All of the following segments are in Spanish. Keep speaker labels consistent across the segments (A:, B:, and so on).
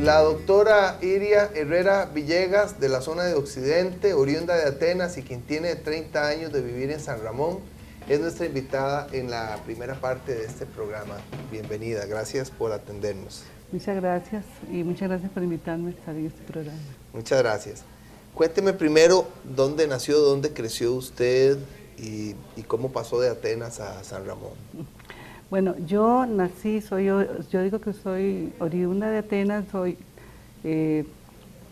A: La doctora Iria Herrera Villegas, de la zona de Occidente, oriunda de Atenas y quien tiene 30 años de vivir en San Ramón, es nuestra invitada en la primera parte de este programa. Bienvenida, gracias por atendernos.
B: Muchas gracias y muchas gracias por invitarme a estar en este programa.
A: Muchas gracias. Cuénteme primero dónde nació, dónde creció usted y cómo pasó de Atenas a San Ramón.
B: Bueno, yo nací, yo digo que soy oriunda de Atenas, soy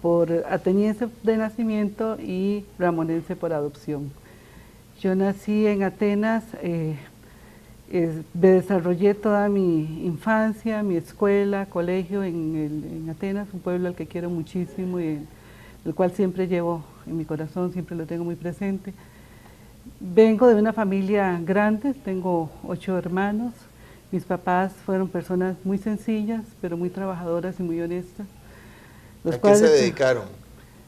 B: por ateniense de nacimiento y ramonense por adopción. Yo nací en Atenas, desarrollé toda mi infancia, mi escuela, colegio en Atenas, un pueblo al que quiero muchísimo y el cual siempre llevo en mi corazón, siempre lo tengo muy presente. Vengo de una familia grande, tengo 8 hermanos. Mis papás fueron personas muy sencillas, pero muy trabajadoras y muy honestas.
A: ¿A qué se dedicaron?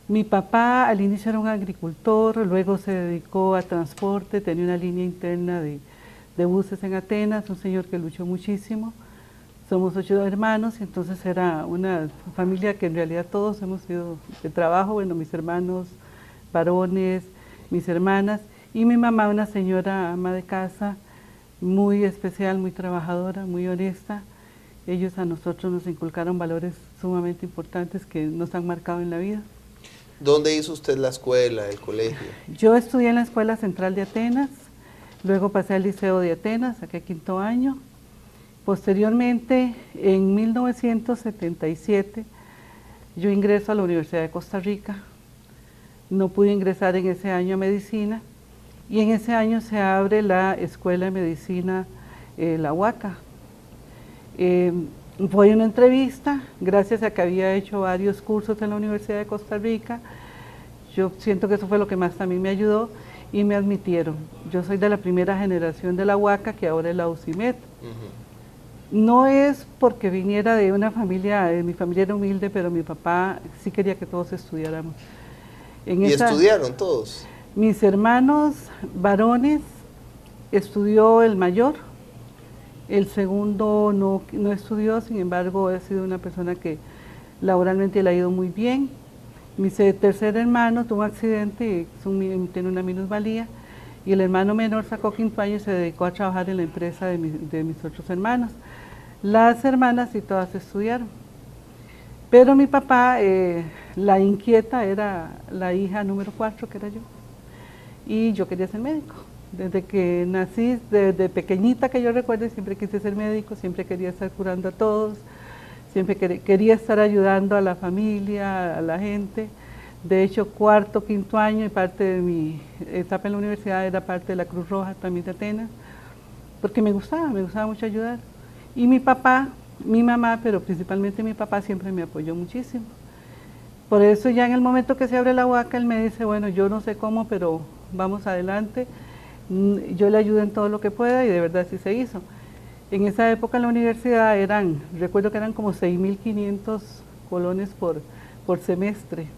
B: Mi papá al inicio era un agricultor, luego se dedicó a transporte, tenía una línea interna de buses en Atenas, un señor que luchó muchísimo. Somos 8 hermanos, y entonces era una familia que en realidad todos hemos sido de trabajo, bueno, mis hermanos varones, mis hermanas, y mi mamá, una señora ama de casa, muy especial, muy trabajadora, muy honesta. Ellos a nosotros nos inculcaron valores sumamente importantes que nos han marcado en la vida.
A: ¿Dónde hizo usted la escuela, el colegio?
B: Yo estudié en la Escuela Central de Atenas, luego pasé al Liceo de Atenas, saqué 5º año. Posteriormente, en 1977, yo ingreso a la Universidad de Costa Rica. No pude ingresar en ese año a medicina, y en ese año se abre la Escuela de Medicina, la UACA. Fue una entrevista, gracias a que había hecho varios cursos en la Universidad de Costa Rica. Yo siento que eso fue lo que más también me ayudó y me admitieron. Yo soy de la primera generación de la UACA, que ahora es la UCIMED. No es porque viniera de una familia, mi familia era humilde, pero mi papá sí quería que todos estudiáramos.
A: ¿Estudiaron todos?
B: Mis hermanos varones, estudió el mayor, el segundo no estudió, sin embargo ha sido una persona que laboralmente le ha ido muy bien. Mi tercer hermano tuvo un accidente, tiene una minusvalía, y el hermano menor sacó 5º año y se dedicó a trabajar en la empresa de mis otros hermanos. Las hermanas sí todas estudiaron, pero mi papá, la inquieta era la hija número 4, que era yo. Y yo quería ser médico. Desde que nací, desde pequeñita que yo recuerdo, siempre quise ser médico, siempre quería estar curando a todos, siempre quería estar ayudando a la familia, a la gente. De hecho, 4º, 5º año y parte de mi etapa en la universidad era parte de la Cruz Roja también de Atenas, porque me gustaba mucho ayudar. Y mi papá, mi mamá, pero principalmente mi papá siempre me apoyó muchísimo. Por eso ya en el momento que se abre la UACA, él me dice, bueno, yo no sé cómo, pero vamos adelante, yo le ayudo en todo lo que pueda, y de verdad así se hizo. En esa época en la universidad recuerdo que eran como 6.500 colones por semestre,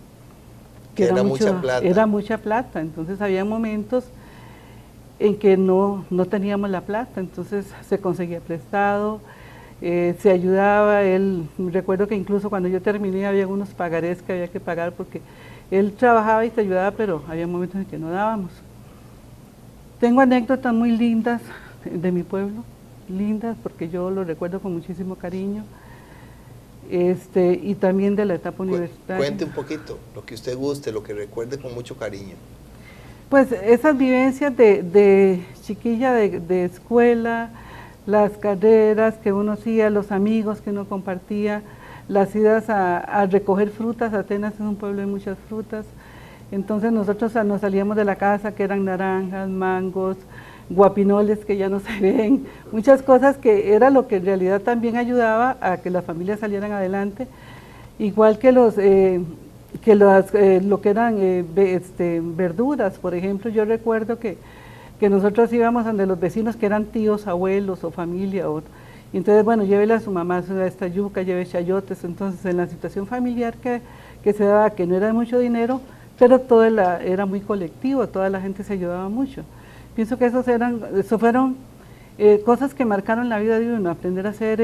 B: que era mucha plata. Era mucha plata, entonces había momentos en que no teníamos la plata, entonces se conseguía prestado, se ayudaba. Recuerdo que incluso cuando yo terminé había algunos pagarés que había que pagar porque él trabajaba y te ayudaba, pero había momentos en que no dábamos. Tengo anécdotas muy lindas de mi pueblo, lindas porque yo lo recuerdo con muchísimo cariño, y también de la etapa universitaria.
A: Cuente un poquito, lo que usted guste, lo que recuerde con mucho cariño.
B: Pues esas vivencias de chiquilla de escuela, las carreras que uno hacía, los amigos que uno compartía, las idas a recoger frutas. Atenas es un pueblo de muchas frutas, entonces nosotros nos salíamos de la casa que eran naranjas, mangos, guapinoles que ya no se ven, muchas cosas que era lo que en realidad también ayudaba a que las familias salieran adelante, igual que lo que eran verduras. Por ejemplo, yo recuerdo que nosotros íbamos donde los vecinos que eran tíos, abuelos o familia, y entonces, bueno, llévele a su mamá esta yuca, lleve chayotes. Entonces, en la situación familiar que se daba, que no era de mucho dinero, pero todo era muy colectivo, toda la gente se ayudaba mucho. Pienso que eso fueron cosas que marcaron la vida de uno, aprender a ser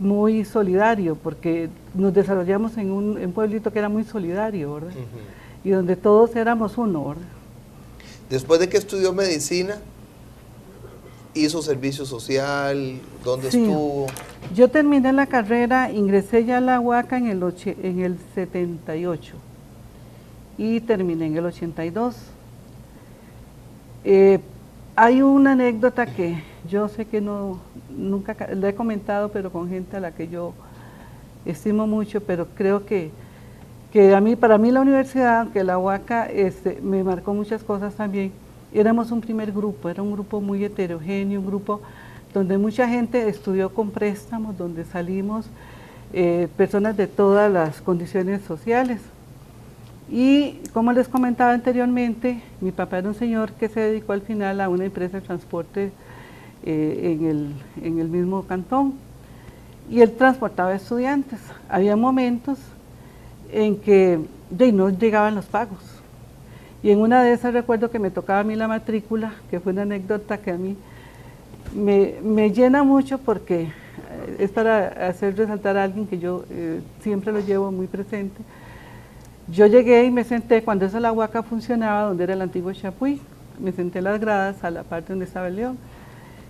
B: muy solidario, porque nos desarrollamos en un pueblito que era muy solidario, ¿verdad? Y donde todos éramos uno, ¿verdad?
A: Después de que estudió medicina, hizo servicio social, ¿dónde
B: Sí,
A: estuvo?
B: yo terminé la carrera, ingresé ya a la UACA en el 78 y terminé en el 82. Hay una anécdota que yo sé que nunca la he comentado, pero con gente a la que yo estimo mucho, pero creo que para mí la universidad, que la UACA me marcó muchas cosas también. Éramos un primer grupo, era un grupo muy heterogéneo, un grupo donde mucha gente estudió con préstamos, donde salimos personas de todas las condiciones sociales. Y como les comentaba anteriormente, mi papá era un señor que se dedicó al final a una empresa de transporte en el mismo cantón, y él transportaba estudiantes. Había momentos en que no llegaban los pagos, y en una de esas recuerdo que me tocaba a mí la matrícula, que fue una anécdota que a mí me llena mucho, porque es para hacer resaltar a alguien que yo siempre lo llevo muy presente. Yo llegué y me senté, cuando esa la UACA funcionaba, donde era el antiguo Chapuí, me senté en las gradas, a la parte donde estaba el león,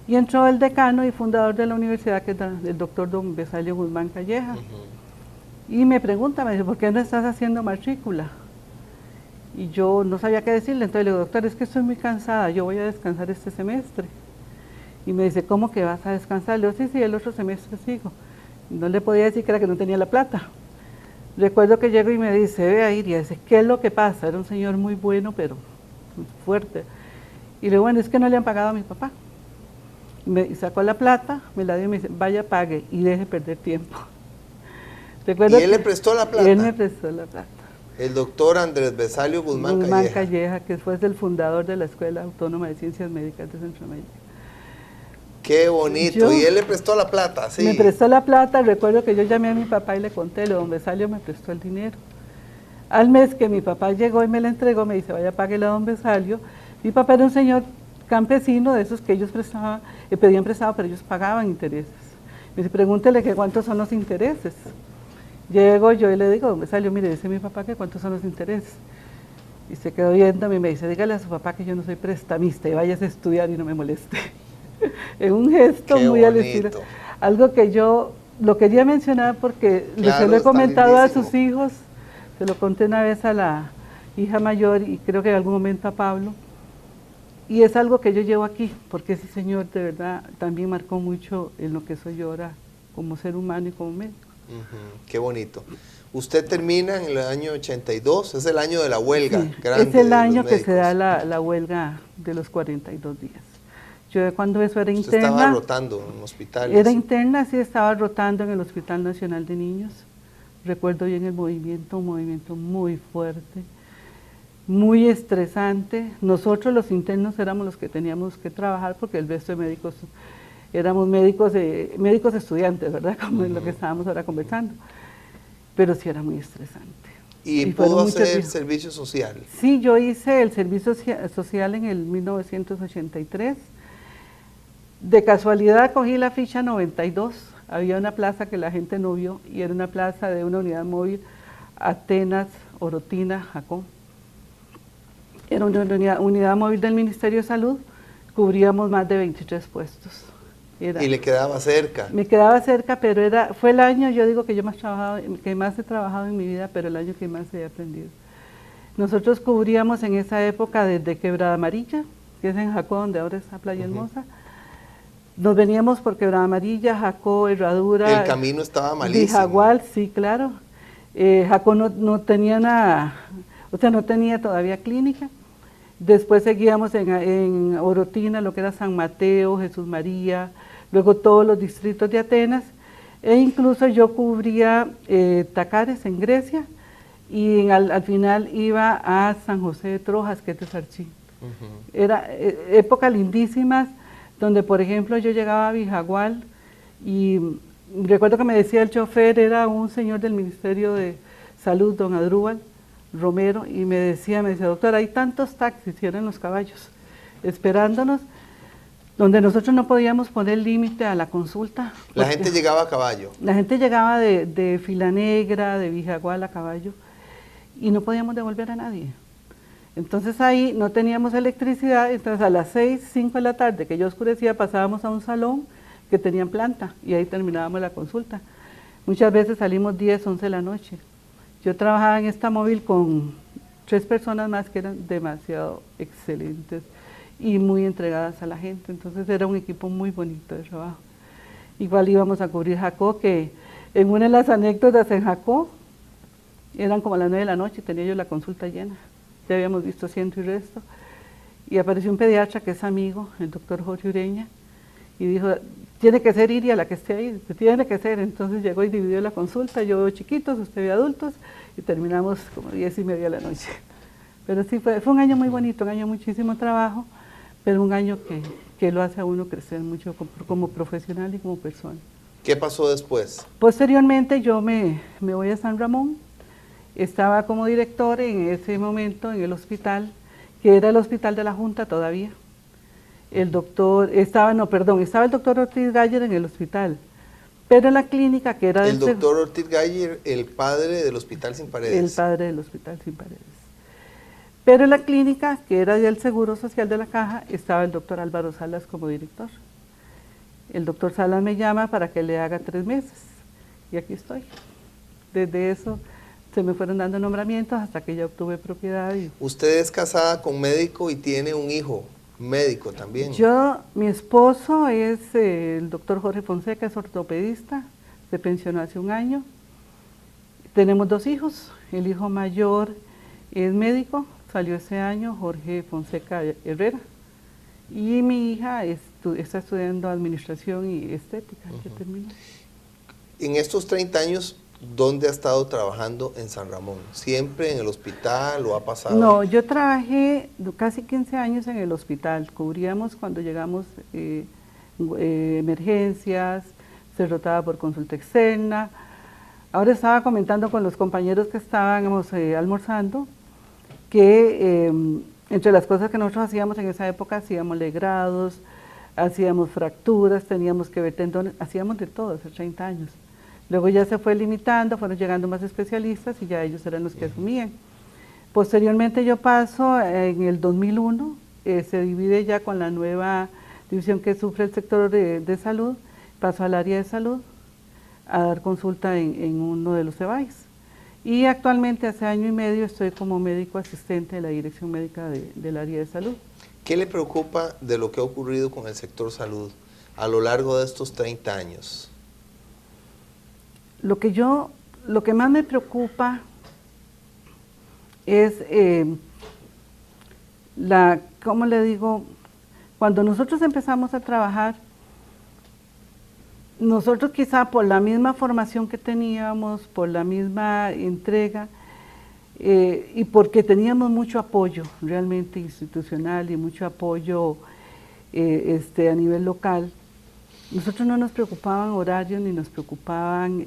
B: y entró el decano y fundador de la universidad, que es el doctor don Besalio Guzmán Calleja, y me pregunta, me dice, ¿por qué no estás haciendo matrícula? Y yo no sabía qué decirle, entonces le digo, doctor, es que estoy muy cansada, yo voy a descansar este semestre. Y me dice, ¿cómo que vas a descansar? Le digo, sí, el otro semestre sigo. No le podía decir que era que no tenía la plata. Recuerdo que llego y me dice, ve Iria, dice, ¿qué es lo que pasa? Era un señor muy bueno, pero fuerte. Y le digo, bueno, es que no le han pagado a mi papá. Y sacó la plata, me la dio y me dice, vaya, pague y deje perder tiempo.
A: ¿Y él le prestó la plata?
B: Él me prestó la plata.
A: El doctor Andrés Besalio Guzmán Calleja,
B: que fue el fundador de la Escuela Autónoma de Ciencias Médicas de Centroamérica.
A: Qué bonito. ¿Y él le prestó la plata? Sí.
B: Me prestó la plata. Recuerdo que yo llamé a mi papá y le conté, don Besalio me prestó el dinero. Al mes que mi papá llegó y me la entregó, me dice, vaya, páguele a don Besalio. Mi papá era un señor campesino, de esos que ellos prestaban, pedían prestado, pero ellos pagaban intereses. Me dice, pregúntele que cuántos son los intereses. Llego yo y le digo, don Besalio, mire, dice mi papá que cuántos son los intereses. Y se quedó viéndome y me dice, dígale a su papá que yo no soy prestamista y vayas a estudiar y no me moleste. Es un gesto muy al estilo. Algo que yo lo quería mencionar porque se lo he comentado a sus hijos, se lo conté una vez a la hija mayor y creo que en algún momento a Pablo. Y es algo que yo llevo aquí, porque ese señor de verdad también marcó mucho en lo que soy yo ahora como ser humano y como médico.
A: Qué bonito. Usted termina en el año 82, es el año de la huelga.
B: Sí,
A: grande
B: es el año que
A: médicos.
B: se da la huelga de los 42 días. Yo cuando eso era interna.
A: Usted estaba rotando en hospitales.
B: Era interna, sí, estaba rotando en el Hospital Nacional de Niños. Recuerdo bien el movimiento, un movimiento muy fuerte, muy estresante. Nosotros los internos éramos los que teníamos que trabajar porque el resto de médicos éramos médicos estudiantes, ¿verdad? Como es lo que estábamos ahora conversando. Pero sí era muy estresante.
A: ¿Y pudo hacer servicio social?
B: Sí, yo hice el servicio social en el 1983. De casualidad cogí la ficha 92, había una plaza que la gente no vio y era una plaza de una unidad móvil, Atenas, Orotina, Jacó. Era una unidad móvil del Ministerio de Salud, cubríamos más de 23 puestos.
A: ¿Y le quedaba cerca?
B: Me quedaba cerca, pero fue el año, yo digo que yo que más he trabajado en mi vida, pero el año que más he aprendido. Nosotros cubríamos en esa época desde Quebrada Amarilla, que es en Jacó, donde ahora está Playa Hermosa. Nos veníamos por Quebrada Amarilla, Jacó, Herradura.
A: El camino estaba malísimo.
B: Vijagual, sí, claro. Jacó no tenía nada, o sea, no tenía todavía clínica. Después seguíamos en Orotina, lo que era San Mateo, Jesús María, luego todos los distritos de Atenas, e incluso yo cubría Tacares en Grecia, y al final iba a San José de Trojas, que es de Sarchí. Era épocas lindísimas, donde por ejemplo yo llegaba a Vijagual y recuerdo que me decía el chofer, era un señor del Ministerio de Salud, don Adrúbal Romero, y me decía, doctor, hay tantos taxis, y eran los caballos, esperándonos, donde nosotros no podíamos poner límite a la consulta.
A: La gente llegaba a caballo.
B: La gente llegaba de Fila Negra, de Vijagual a caballo, y no podíamos devolver a nadie. Entonces ahí no teníamos electricidad, entonces a las 6, 5 de la tarde, que ya oscurecía, pasábamos a un salón que tenían planta, y ahí terminábamos la consulta. Muchas veces salimos 10, 11 de la noche. Yo trabajaba en esta móvil con 3 personas más que eran demasiado excelentes y muy entregadas a la gente, entonces era un equipo muy bonito de trabajo. Igual íbamos a cubrir Jacó, que en una de las anécdotas en Jacó, eran como a las 9 de la noche y tenía yo la consulta llena, ya habíamos visto ciento y resto, y apareció un pediatra que es amigo, el doctor Jorge Ureña, y dijo, tiene que ser Iria la que esté ahí, tiene que ser. Entonces llegó y dividió la consulta, yo veo chiquitos, usted ve adultos, y terminamos como 10:30 de la noche. Pero sí, fue un año muy bonito, un año de muchísimo trabajo, pero un año que lo hace a uno crecer mucho como profesional y como persona.
A: ¿Qué pasó después?
B: Posteriormente yo me voy a San Ramón, estaba como director en ese momento en el hospital, que era el hospital de la Junta todavía. Estaba el doctor Ortiz Galler en el hospital, pero en la clínica que era
A: el doctor Ortiz Galler, el padre del Hospital Sin Paredes.
B: El padre del Hospital Sin Paredes. Pero en la clínica que era del Seguro Social de la Caja, estaba el doctor Álvaro Salas como director. El doctor Salas me llama para que le haga 3 meses, y aquí estoy. Desde eso se me fueron dando nombramientos hasta que ya obtuve propiedad.
A: Usted es casada con médico y tiene un hijo médico también.
B: Mi esposo es el doctor Jorge Fonseca, es ortopedista, se pensionó hace un año. Tenemos 2 hijos, el hijo mayor es médico, salió ese año, Jorge Fonseca Herrera, y mi hija está estudiando administración y estética, que terminó.
A: En estos 30 años, ¿dónde ha estado trabajando en San Ramón? ¿Siempre en el hospital o ha pasado?
B: No, yo trabajé casi 15 años en el hospital. Cubríamos cuando llegamos emergencias, se rotaba por consulta externa. Ahora estaba comentando con los compañeros que estábamos almorzando que entre las cosas que nosotros hacíamos en esa época, hacíamos legrados, hacíamos fracturas, teníamos que ver tendones, hacíamos de todo hace 30 años. Luego ya se fue limitando, fueron llegando más especialistas y ya ellos eran los que asumían. Posteriormente yo paso en el 2001, se divide ya con la nueva división que sufre el sector de salud, paso al área de salud a dar consulta en uno de los CEBAIS. Y actualmente hace año y medio estoy como médico asistente de la dirección médica del área de salud.
A: ¿Qué le preocupa de lo que ha ocurrido con el sector salud a lo largo de estos 30 años?
B: Lo que más me preocupa es ¿cómo le digo? Cuando nosotros empezamos a trabajar, nosotros quizá por la misma formación que teníamos, por la misma entrega, y porque teníamos mucho apoyo realmente institucional y mucho apoyo a nivel local, nosotros no nos preocupaban horarios ni nos preocupaban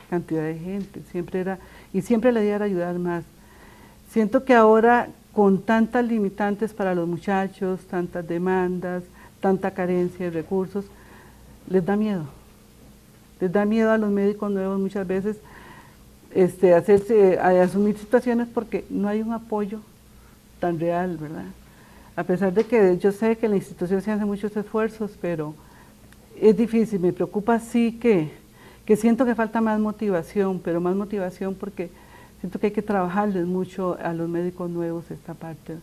B: cantidad de gente, siempre la idea era ayudar más. Siento que ahora con tantas limitantes para los muchachos, tantas demandas, tanta carencia de recursos, les da miedo a los médicos nuevos muchas veces asumir situaciones porque no hay un apoyo tan real, ¿verdad? A pesar de que yo sé que en la institución se hacen muchos esfuerzos, pero es difícil. Me preocupa sí que siento que falta más motivación, pero más motivación porque siento que hay que trabajarles mucho a los médicos nuevos esta parte.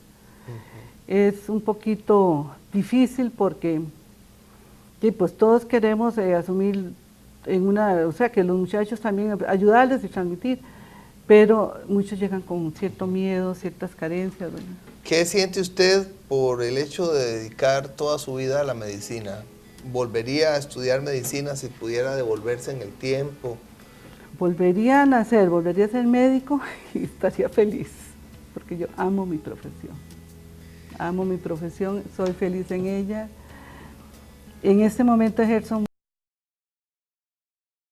B: Es un poquito difícil porque pues todos queremos asumir o sea, que los muchachos también ayudarles y transmitir, pero muchos llegan con cierto miedo, ciertas carencias, ¿verdad?
A: ¿Qué siente usted por el hecho de dedicar toda su vida a la medicina? ¿Volvería a estudiar medicina si pudiera devolverse en el tiempo?
B: Volvería a nacer, volvería a ser médico y estaría feliz, porque yo amo mi profesión. Amo mi profesión, soy feliz en ella. En este momento ejerzo